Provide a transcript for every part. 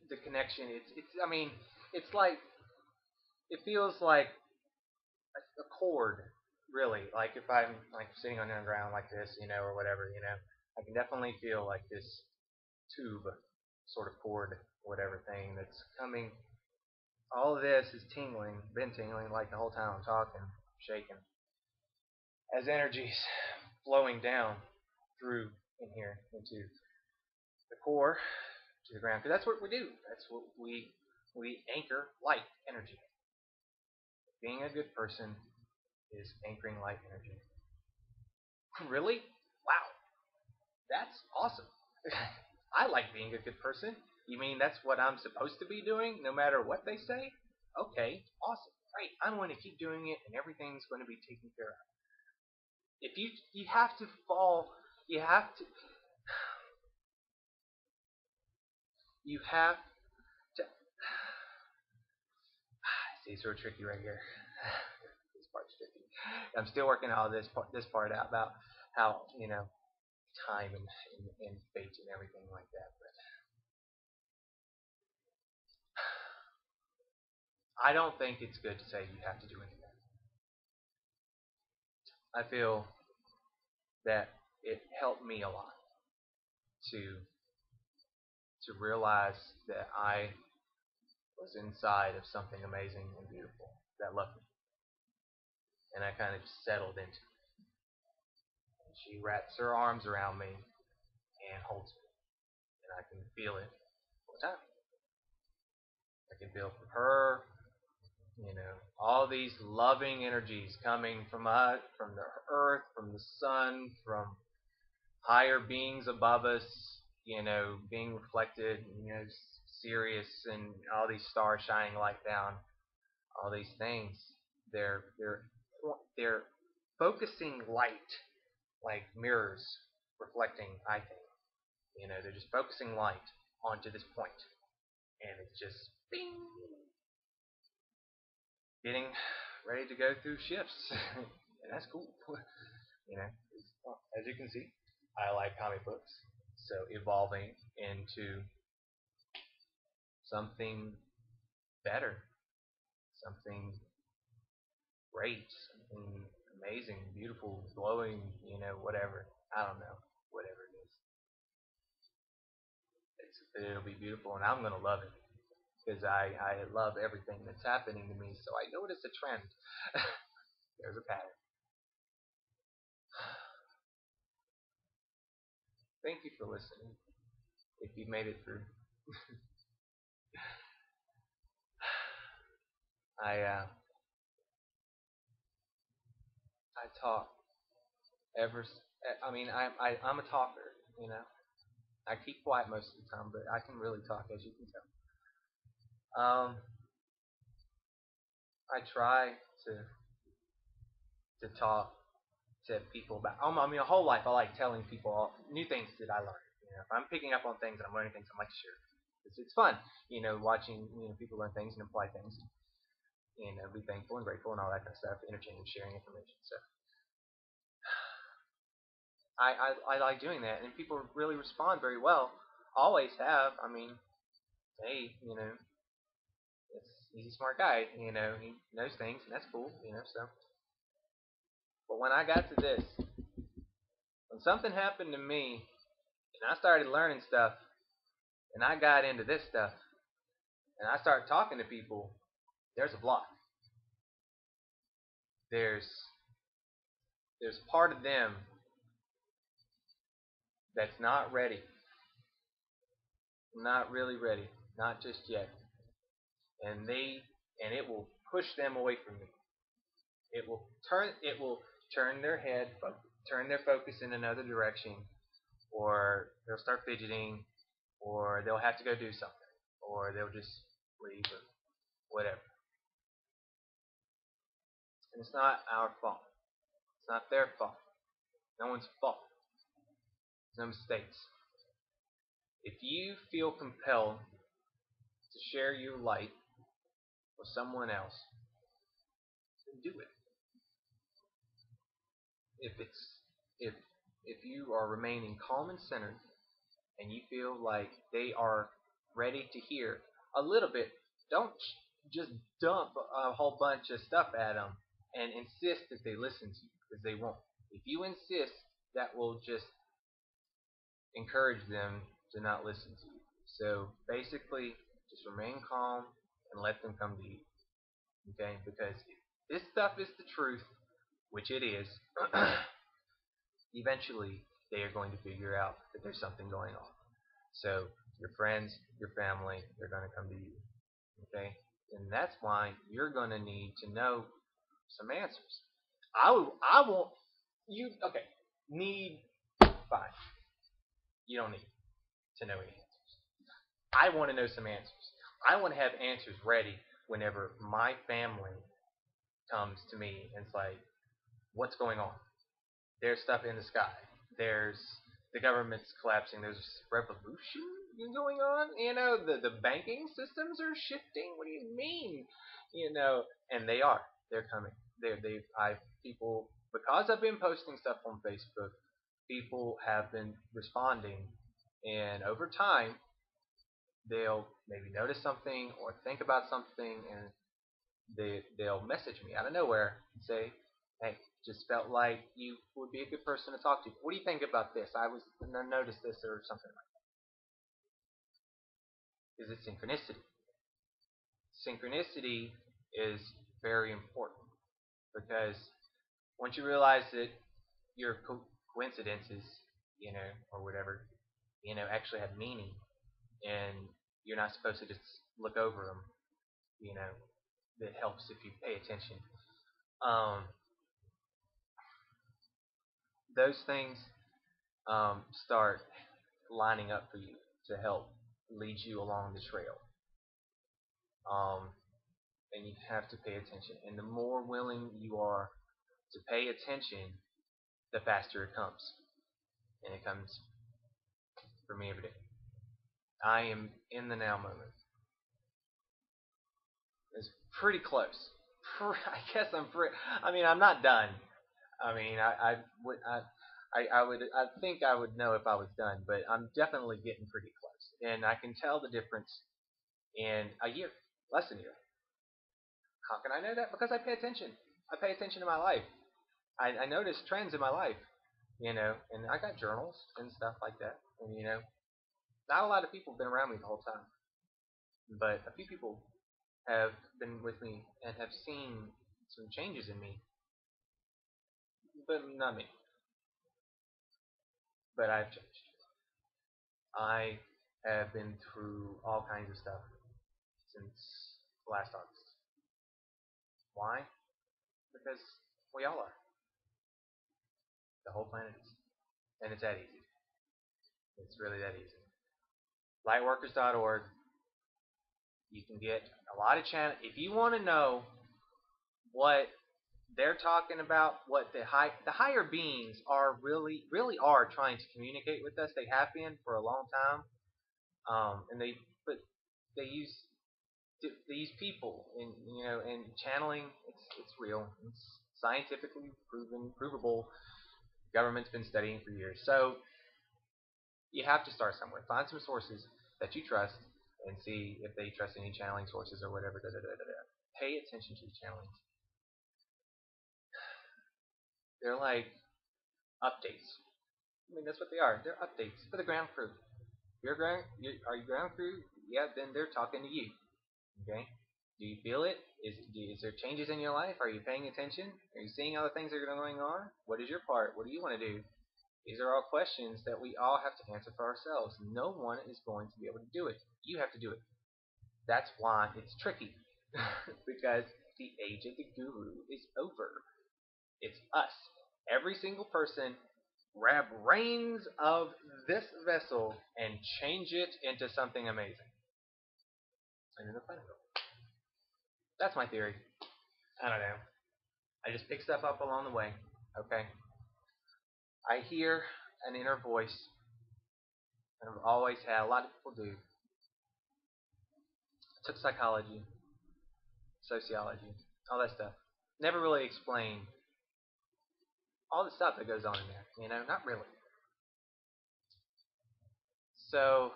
the connection. I mean, it's like it feels like a cord, really. Like if I'm like sitting on the ground like this, or whatever, I can definitely feel like this tube, sort of cord, whatever thing that's coming. All of this is tingling, been tingling like the whole time I'm talking, shaking, as energies flowing down through in here into the core, to the ground. Because that's what we do. That's what we anchor light energy. Being a good person is anchoring light energy. Really? Wow, that's awesome. I like being a good person. You mean that's what I'm supposed to be doing, no matter what they say? Okay, awesome, great. I'm going to keep doing it, and everything's going to be taken care of. If you have to fall, you have to you have to. See, it's sort of tricky right here. This part's tricky. I'm still working all this part out about how time and fate and everything like that. But I don't think it's good to say you have to do anything. I feel that it helped me a lot to realize that I was inside of something amazing and beautiful that loved me, and I kind of settled into it. And she wraps her arms around me and holds me, and I can feel it all the time. I can feel from her, all these loving energies coming from us, from the earth, from the sun, from higher beings above us, being reflected, Sirius and all these stars shining light down, all these things. They're focusing light like mirrors reflecting, I think. They're just focusing light onto this point, and it's just bing, getting ready to go through shifts, and that's cool. As you can see, I like comic books, so evolving into something better, something great, something amazing, beautiful, glowing, whatever. I don't know, whatever it is. It'll be beautiful, and I'm gonna love it because I love everything that's happening to me. So I notice a trend. There's a pattern. Thank you for listening. If you made it through, I uh, I talk ever. I mean, I'm a talker. I keep quiet most of the time, but I can really talk, as you can tell. I try to talk to people about. I mean, a whole life I like telling people new things that I learned. If I'm picking up on things and I'm learning things, I like to share. It's fun, watching people learn things and apply things. Be thankful and grateful and all that kind of stuff. Interchange, sharing information. So I like doing that, and people really respond very well. Always have. I mean, hey, he's a smart guy. He knows things, and that's cool. So. But when I got to this, when something happened to me, and I started learning stuff, and I got into this stuff, and I started talking to people, there's a block. There's part of them that's not ready, not really ready, not just yet, and it will push them away from me. It will turn their head, turn their focus in another direction, or they'll start fidgeting, or they'll have to go do something, or they'll just leave, or whatever. And it's not our fault. It's not their fault. No one's fault. There's no mistakes. If you feel compelled to share your light with someone else, then do it. If it's if you are remaining calm and centered, and you feel like they are ready to hear a little bit. Don't just dump a whole bunch of stuff at them and insist that they listen to you, because they won't. If you insist, that will just encourage them to not listen to you. So basically, just remain calm and let them come to you. Okay? Because if this stuff is the truth, which it is, eventually they are going to figure out that there's something going on. So your friends, your family, they're going to come to you. Okay? And that's why you're going to need to know some answers. I won't. You okay? Need fine. You don't need to know any answers. I want to know some answers. I want to have answers ready whenever my family comes to me and it's like, what's going on? There's stuff in the sky. There's the government's collapsing. There's revolution going on. The banking systems are shifting. What do you mean? And they are. They're coming. I people, because I've been posting stuff on Facebook. People have been responding, and over time, they'll maybe notice something or think about something, and they'll message me out of nowhere and say, "Hey, just felt like you would be a good person to talk to. What do you think about this? I noticed this or something like that." Is it synchronicity? Synchronicity is very important because once you realize that your coincidences, or whatever, actually have meaning, and you're not supposed to just look over them, you know, it helps if you pay attention. Um, those things start lining up for you to help lead you along the trail. Um, and you have to pay attention. And the more willing you are to pay attention, the faster it comes. And it comes for me every day. I am in the now moment. It's pretty close. I guess I'm pretty. I mean, I'm not done. I mean, I think I would know if I was done, but I'm definitely getting pretty close, and I can tell the difference in a year, less than a year. How can I know that? Because I pay attention. I pay attention to my life. I notice trends in my life, and I got journals and stuff like that, and not a lot of people have been around me the whole time, but a few people have been with me and have seen some changes in me, but not me. But I've changed. I have been through all kinds of stuff since last August. Why? Because we all are. The whole planet is. And it's that easy. It's really that easy. Lightworkers.org. You can get a lot of channel. If you want to know what they're talking about, what the higher beings are really are trying to communicate with us. They have been for a long time. And they use these people, and channeling. It's real. It's scientifically provable. Government's been studying for years. So you have to start somewhere. Find some sources that you trust and see if they trust any channeling sources or whatever. Pay attention to the channeling. They're like updates. I mean, that's what they are. They're updates for the ground crew. Are you ground crew? Yeah, then they're talking to you. Okay? Do you feel it? Is there changes in your life? Are you paying attention? Are you seeing other things that are going on? What is your part? What do you want to do? These are all questions that we all have to answer for ourselves. No one is going to be able to do it. You have to do it. That's why it's tricky. Because the age of the guru is over. It's us. Every single person grab reins of this vessel and change it into something amazing. And then the planet. That's my theory. I don't know. I just pick stuff up along the way. Okay. I hear an inner voice, and I've always had. A lot of people do. I took psychology, sociology, all that stuff. Never really explained all the stuff that goes on in there. Not really. So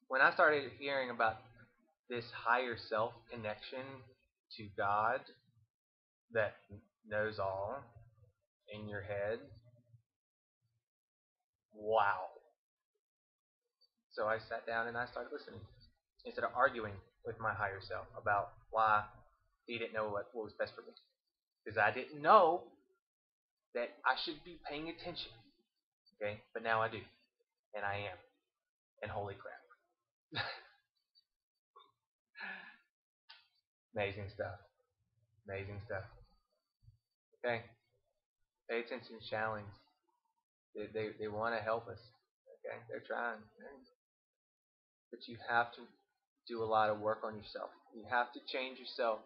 when I started hearing about this higher self connection to God that knows all in your head, wow. So I sat down and I started listening instead of arguing with my higher self about why he didn't know what was best for me. Because I didn't know that I should be paying attention. Okay? But now I do. And I am. And holy crap. Amazing stuff. Amazing stuff. Okay? Pay attention to challenge. They want to help us. Okay? They're trying. But you have to do a lot of work on yourself. You have to change yourself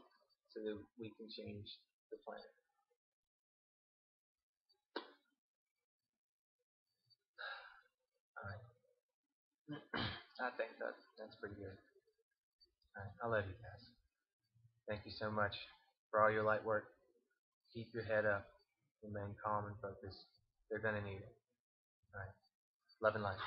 so that we can change the planet. All right. I think that's pretty good. All right. I love you guys. Thank you so much for all your light work. Keep your head up. Remain calm and focused. They're going to need it. All right. Love and light.